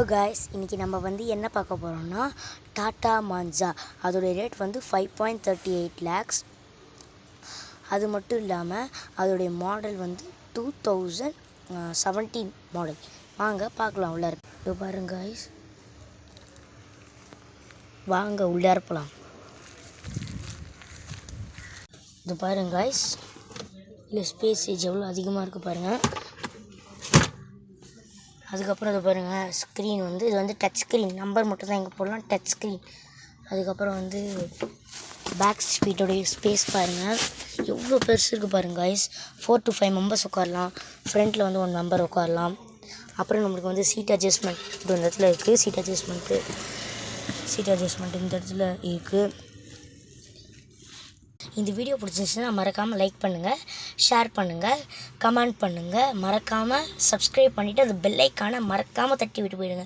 Hello guys, இன்றைக்கி நம்ம வந்து என்ன பார்க்க போகிறோம்னா டாட்டா மான்சா. அதோடைய ரேட் வந்து 5.38 lakhs. அது மட்டும் இல்லாமல் அதோடைய மாடல் வந்து 2017 மாடல். வாங்க பார்க்கலாம் உள்ளார. இது பாருங்க காய்ஸ், வாங்க உள்ளார போகலாம். இது பாருங்க காய்ஸ், இல்லை ஸ்பேஸேஜ் எவ்வளோ அதிகமாக இருக்குது பாருங்கள். அதுக்கப்புறம் இது பாருங்கள், ஸ்க்ரீன் வந்து இது வந்து டச் ஸ்க்ரீன், நம்பர் மட்டும் தான் இங்கே போடலாம், டச் ஸ்க்ரீன். அதுக்கப்புறம் வந்து பேக் ஸ்பீட்டோடைய ஸ்பேஸ் பாருங்கள் எவ்வளோ பெருசு இருக்குது பாருங்கள் காய்ஸ். 4 to 5 மெம்பர்ஸ் உட்காரலாம். ஃப்ரண்ட்டில் வந்து 1 மெம்பர் உட்காரலாம். அப்புறம் நம்மளுக்கு வந்து சீட் அட்ஜஸ்ட்மெண்ட் இந்த இடத்துல இருக்குது. சீட் அட்ஜஸ்ட்மெண்ட் இந்த இடத்துல இருக்குது. இந்த வீடியோ பிடிச்சிருந்துச்சுன்னா மறக்காமல் லைக் பண்ணுங்கள், ஷேர் பண்ணுங்கள், கமெண்ட் பண்ணுங்கள். மறக்காமல் சப்ஸ்கிரைப் பண்ணிவிட்டு அந்த பெல் ஐக்கானை மறக்காமல் தட்டி விட்டு போயிடுங்க.